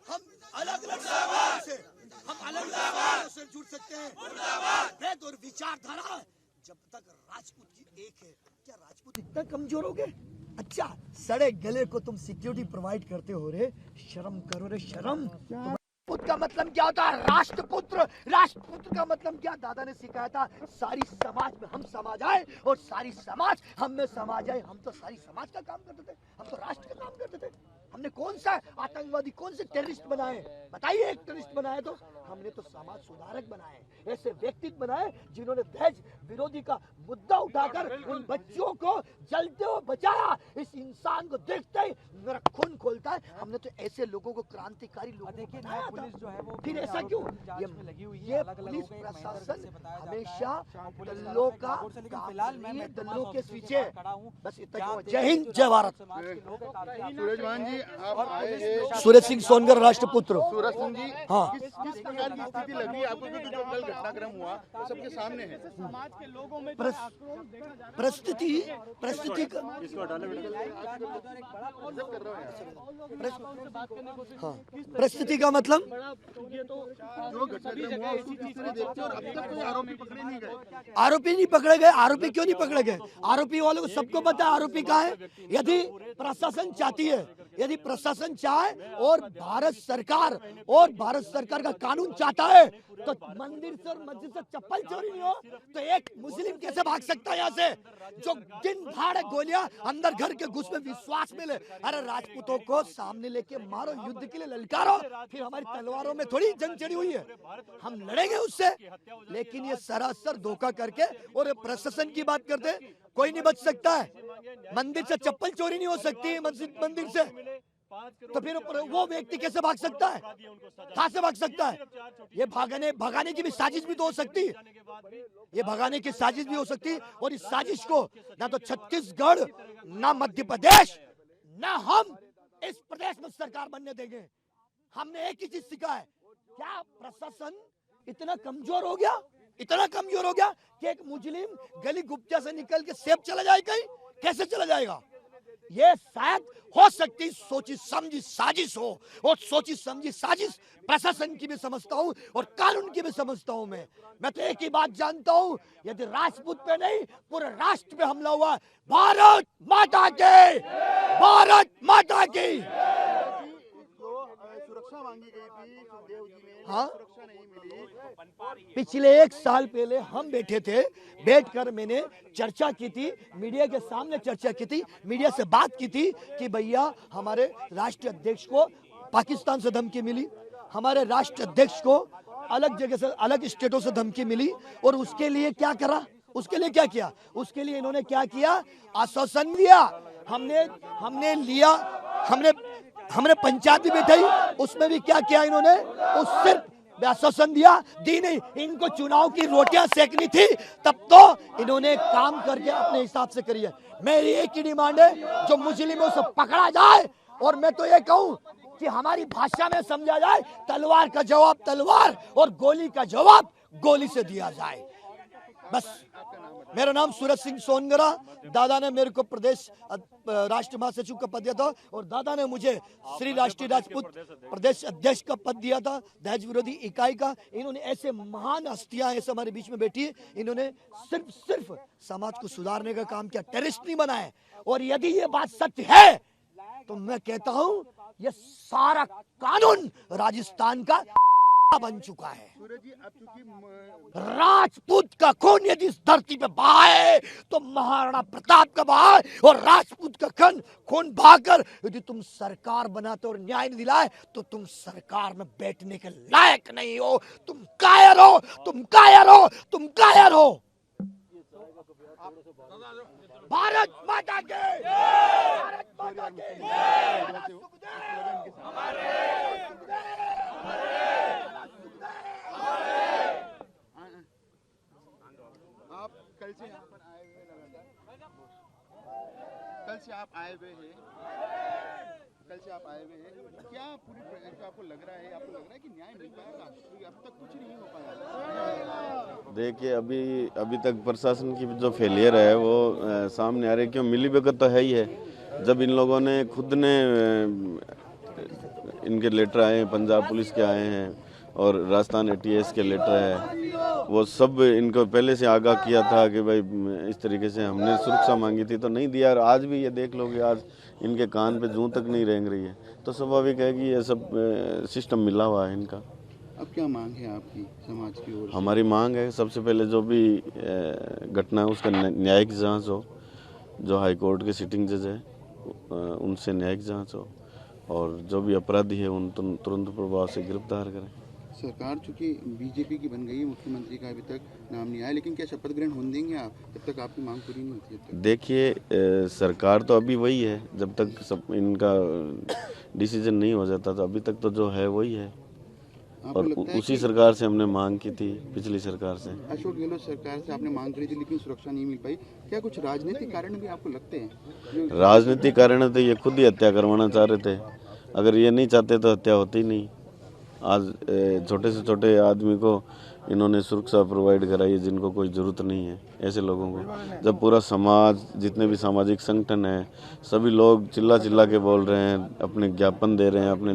हम अलग अलग से से जुड़ सकते हैं। भेद और विचारधारा जब तक राजपूत की एक है, क्या राजपूत इतना कमजोर हो गए? अच्छा, सड़े गले को तुम सिक्योरिटी प्रोवाइड करते हो रे, शर्म करो रे शर्म। राजपूत का मतलब क्या होता है? राष्ट्रपुत्र। राष्ट्रपुत्र का मतलब क्या? दादा ने सिखाया था, सारी समाज में हम समा जाए और सारी समाज हम में समा जाए। हम तो सारी समाज का काम करते थे, हम तो राष्ट्र का काम करते थे। हमने कौन सा आतंकवादी, कौन से टेररिस्ट बनाए? बताइए, एक टेररिस्ट बनाए तो हमने तो समाज सुधारक बनाए, ऐसे व्यक्तित्व बनाए जिन्होंने दहेज विरोधी का मुद्दा उठाकर उन बच्चों को जलते हुए बचाया। इस इंसान को देखते ही मेरा खून खोलता है। हमने तो ऐसे लोगों को क्रांतिकारी लोगों को बनाया था। पुलिस जो है वो फिर ऐसा क्यों? ये पुलिस प्रशासन हमेशा दलों का फिलहाल मैं दलों के पीछे। बस इतना। जय हिंद, जय भारत। सूरज जी, आप आए हैं। सूरज सिंह सोनगर, राष्ट्रपुत्र। सूरज सिंह जी, हाँ, किस प्रकार की स्थिति लग रही है आपको, क्योंकि जो कल घटनाक्रम हुआ वो सबके सामने है? समाज के लोगों में परिस्थिति परिस्थिति का मतलब जो घटनाक्रम हुआ उसको किस तरह देखते हैं और अब तक कोई आरोपी पकड़े नहीं गए? आरोपी नहीं पकड़े गए। आरोपी क्यों नहीं पकड़े गए? आरोपी वालों को सबको पता है आरोपी कहाँ है। यदि प्रशासन चाहती है, यदि प्रशासन चाहे और भारत सरकार का कानून चाहता है तो मंदिर से और मस्जिद से चप्पल चोरी नहीं हो तो एक मुस्लिम कैसे भाग सकता है यहाँ से? जो दिन दहाड़े गोलियां अंदर घर के घुस में विश्वास मिले। अरे राजपूतों को सामने लेके मारो, युद्ध के लिए ललकारो। फिर हमारी तलवारों में थोड़ी जंग चढ़ी हुई है, हम लड़ेंगे उससे। लेकिन ये सरासर धोखा करके और प्रशासन की बात करते, कोई नहीं बच सकता है। मंदिर से चप्पल चोरी नहीं हो सकती है, मस्जिद मंदिर से, तो फिर वो व्यक्ति कैसे भाग सकता है? कहां से भाग सकता है? ये भगाने की भी साजिश भी तो हो सकती है। ये भगाने की साजिश भी हो सकती है। और इस साजिश को ना तो छत्तीसगढ़, ना मध्य प्रदेश, ना हम इस प्रदेश में सरकार बनने देंगे। हमने एक ही चीज सीखा है, क्या प्रशासन इतना कमजोर हो गया, इतना कमजोर हो गया कि एक मुजरिम गली गुप्ता से निकल के सेफ चला जाए कहीं? कैसे चला जाएगा? ये शायद हो सकती सोची समझी साजिश हो, और सोची समझी साजिश प्रशासन की भी समझता हूँ और कानून की भी समझता हूँ। मैं तो एक ही बात जानता हूँ, यदि राजपूत पे नहीं पूरे राष्ट्र पे हमला हुआ, भारत माता की, भारत माता की। सुरक्षा मांगी गई थी सुखदेव जी ने, हाँ, सुरक्षा नहीं मिली। पिछले 1 साल पहले हम बैठे थे, बैठकर मैंने चर्चा की थी, मीडिया के सामने चर्चा की थी, मीडिया से बात की थी कि भैया हमारे राष्ट्रीय अध्यक्ष को पाकिस्तान से धमकी मिली, हमारे राष्ट्रीय अध्यक्ष को अलग जगह से, अलग स्टेटों से धमकी मिली, और उसके लिए क्या करा? उसके लिए क्या किया? उसके लिए इन्होंने क्या किया? आश्वासन दिया। हमने लिया, हमने पंचायत भी बैठाई, उसमें भी क्या किया इन्होंने? उस सिर्फ आश्वासन दिया, दी नहीं। इनको चुनाव की रोटियां सेकनी थी, तब तो इन्होंने काम करके अपने हिसाब से करी है। मेरी एक ही डिमांड है, जो मुस्लिमों से पकड़ा जाए, और मैं तो ये कहूं कि हमारी भाषा में समझा जाए, तलवार का जवाब तलवार और गोली का जवाब गोली से दिया जाए। बस। मेरा नाम सूरज सिंह सोनगरा। दादा ने मेरे को प्रदेश राष्ट्र महासचिव का पद दिया था, और दादा ने मुझे श्री राष्ट्रीय राजपूत प्रदेश अध्यक्ष का पद दिया था, दहेज विरोधी इकाई का। इन्होंने ऐसे महान हस्तियां ऐसे हमारे बीच में बैठी है, इन्होंने सिर्फ समाज को सुधारने का काम किया, टेररिस्ट नहीं बनाए। और यदि ये बात सत्य है तो मैं कहता हूं ये सारा कानून राजस्थान का बन चुका है। राजपूत का खून यदि इस धरती पे बहा है तो महाराणा प्रताप का बहा है, और राजपूत का खून बहाकर यदि तुम सरकार बनाते और न्याय नहीं दिलाए तो तुम सरकार में बैठने के लायक नहीं हो। तुम कायर हो, तुम कायर हो, तुम कायर हो। भारत माता के, भारत माता के। आप कल से यहाँ पर आए हुए, लगातार कल से आप आए हुए हैं, क्या पूरी आपको लग रहा है कि न्याय मिल पाएगा? क्योंकि अब तक कुछ नहीं हो पाया। देखिए, अभी तक प्रशासन की जो फेलियर है वो सामने आ रही है। क्यों? मिली भगत तो है ही है, जब इन लोगों ने खुद ने इनके लेटर आए हैं, पंजाब पुलिस के आए हैं और राजस्थान ATS के लेटर है, वो सब इनको पहले से आगाह किया था कि भाई इस तरीके से हमने सुरक्षा मांगी थी तो नहीं दिया। और आज भी ये देख लोगे, आज इनके कान पे जूं तक नहीं रेंग रही है, तो स्वाभाविक है कि ये सब सिस्टम मिला हुआ है इनका। अब क्या मांग है आपकी समाज की ओर से? हमारी मांग है सबसे पहले जो भी घटना है उसका न्यायिक जांच हो, जो हाई कोर्ट के सिटिंग जज है उनसे न्यायिक जांच हो और जो भी अपराधी है उन तुरंत प्रभाव से गिरफ्तार करें। सरकार चूंकि बीजेपी की बन गई है, मुख्यमंत्री का अभी तक नाम नहीं आया, लेकिन क्या शपथ ग्रहण होने देंगे आप जब तक आपकी मांग पूरी नहीं होती है? तब तक देखिए, सरकार तो अभी वही है, जब तक सब इनका डिसीजन नहीं हो जाता तो अभी तक तो जो है वही है। आपको और लगता है उसी कि सरकार से हमने मांग की थी, पिछली सरकार से। अशोक गहलोत सरकार से आपने मांग करी थी लेकिन सुरक्षा नहीं मिल पाई, क्या कुछ राजनीतिक कारण भी आपको लगते हैं? जो राजनीतिक कारण है तो ये खुद ही हत्या करवाना चाह रहे थे, अगर ये नहीं चाहते तो हत्या होती नहीं। आज छोटे से छोटे आदमी को इन्होंने सुरक्षा प्रोवाइड कराई है जिनको कोई ज़रूरत नहीं है। ऐसे लोगों को जब पूरा समाज, जितने भी सामाजिक संगठन हैं, सभी लोग चिल्ला चिल्ला के बोल रहे हैं, अपने ज्ञापन दे रहे हैं, अपने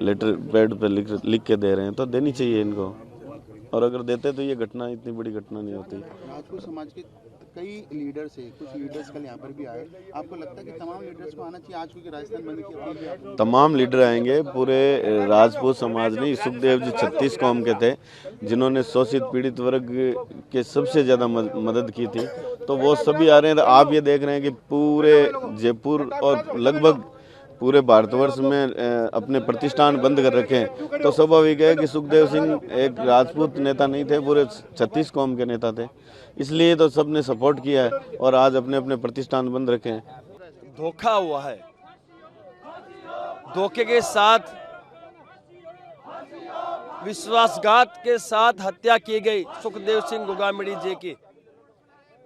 लेटर पैड पे लिख के दे रहे हैं, तो देनी चाहिए इनको। और अगर देते तो ये घटना इतनी बड़ी घटना नहीं होती। राजपूत समाज के कई लीडर्स है, कुछ लीडर्स कल यहाँ पर भी आए, आपको लगता है कि तमाम लीडर्स को आना चाहिए आज क्योंकि राजस्थान बंद की अपील भी आपने? तमाम लीडर आएंगे, पूरे राजपूत समाज नहीं, सुखदेव जी 36 कौम के थे जिन्होंने शोषित पीड़ित वर्ग के सबसे ज़्यादा मदद की थी, तो वो सभी आ रहे हैं। तो आप ये देख रहे हैं कि पूरे जयपुर और लगभग पूरे भारतवर्ष में अपने प्रतिष्ठान बंद कर रखे हैं, तो स्वाभाविक है कि सुखदेव सिंह एक राजपूत नेता नहीं थे, पूरे 36 कौम के नेता थे, इसलिए तो सबने सपोर्ट किया है और आज अपने अपने प्रतिष्ठान बंद रखे हैं। धोखा हुआ है, धोखे के साथ, विश्वासघात के साथ हत्या की गई सुखदेव सिंह गोगामिड़ी जी की।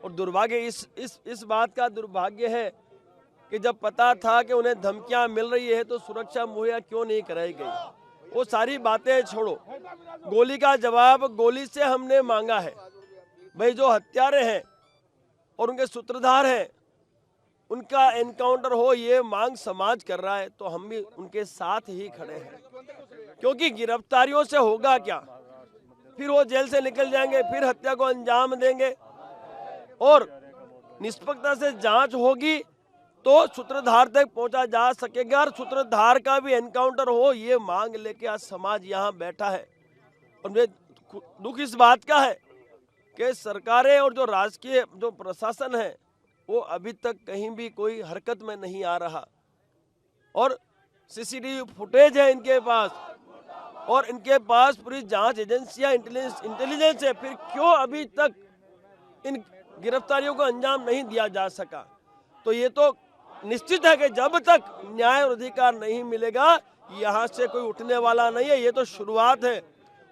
और दुर्भाग्य इस बात का दुर्भाग्य है कि जब पता था कि उन्हें धमकियां मिल रही है तो सुरक्षा मुहैया क्यों नहीं कराई गई। वो सारी बातें छोड़ो, गोली का जवाब गोली से हमने मांगा है। भाई जो हत्यारे हैं और उनके सूत्रधार हैं उनका एनकाउंटर हो, ये मांग समाज कर रहा है, तो हम भी उनके साथ ही खड़े हैं। क्योंकि गिरफ्तारियों से होगा क्या, फिर वो जेल से निकल जाएंगे, फिर हत्या को अंजाम देंगे। और निष्पक्षता से जांच होगी तो सूत्रधार तक पहुंचा जा सकेगा और सूत्रधार का भी एनकाउंटर हो, ये मांग लेके आज समाज यहाँ बैठा है। और मुझे दुख इस बात का है कि सरकारें और जो राजकीय जो प्रशासन है वो अभी तक कहीं भी कोई हरकत में नहीं आ रहा। और CCTV फुटेज है इनके पास और इनके पास पूरी जांच एजेंसियां, इंटेलिजेंस है, फिर क्यों अभी तक इन गिरफ्तारियों को अंजाम नहीं दिया जा सका। तो ये तो निश्चित है कि जब तक न्याय और अधिकार नहीं मिलेगा यहाँ से कोई उठने वाला नहीं है। ये तो शुरुआत है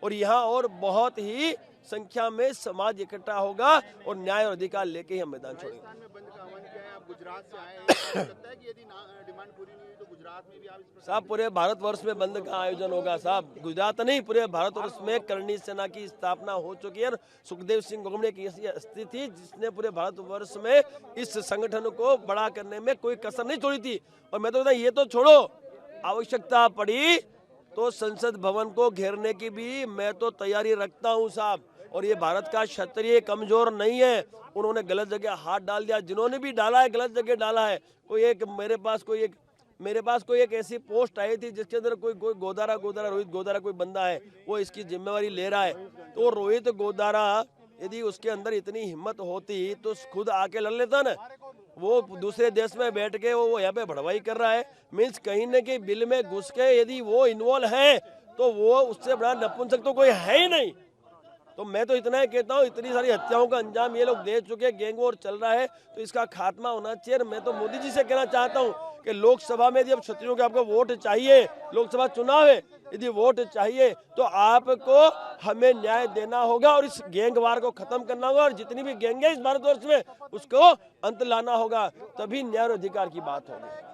और यहाँ और बहुत ही संख्या में समाज इकट्ठा होगा और न्याय और अधिकार लेके ही हम मैदान छोड़ेंगे। राजस्थान में बंद का आह्वान किया है, आप गुजरात से आए हैं, लगता है कि यदि डिमांड पूरी नहीं हुई तो गुजरात में भी आप इस प्रकार साहब पूरे भारतवर्ष में बंद का आयोजन होगा साहब, गुजरात नहीं पूरे भारतवर्ष में करणी सेना की स्थापना हो चुकी है। सुखदेव सिंह गोगामिड़ी की ऐसी स्थिति थी जिसने पूरे भारतवर्ष में इस संगठन को बड़ा करने में कोई कसर नहीं छोड़ी थी। और मैं तो कहता ये तो छोड़ो, आवश्यकता पड़ी तो संसद भवन को घेरने की भी मैं तो तैयारी रखता हूँ साहब। और ये भारत का क्षत्रिय कमजोर नहीं है, उन्होंने गलत जगह हाथ डाल दिया, जिन्होंने भी डाला है गलत जगह डाला है। मेरे पास कोई एक ऐसी पोस्ट आई थी जिसके अंदर कोई रोहित गोदारा कोई बंदा है, वो इसकी जिम्मेवारी ले रहा है। तो रोहित गोदारा यदि उसके अंदर इतनी हिम्मत होती तो खुद आके लड़ लेता ना। वो दूसरे देश में बैठ के वो यहाँ पे भड़वाई कर रहा है, मीन्स कहीं न कहीं बिल में घुस के यदि वो इन्वॉल्व है तो वो उससे बड़ा नपुंसक तो कोई है ही नहीं। तो मैं तो इतना ही कहता हूँ, इतनी सारी हत्याओं का अंजाम ये लोग दे चुके, गैंग वॉर चल रहा है, तो इसका खात्मा होना चाहिए। मैं तो मोदी जी से कहना चाहता हूँ कि लोकसभा में यदि अब क्षत्रियों के आपको वोट चाहिए, लोकसभा चुनाव है, यदि वोट चाहिए तो आपको हमें न्याय देना होगा और इस गैंगवार को खत्म करना होगा और जितनी भी गैंग है इस भारतवर्ष में उसको अंत लाना होगा, तभी न्याय और अधिकार की बात होगी।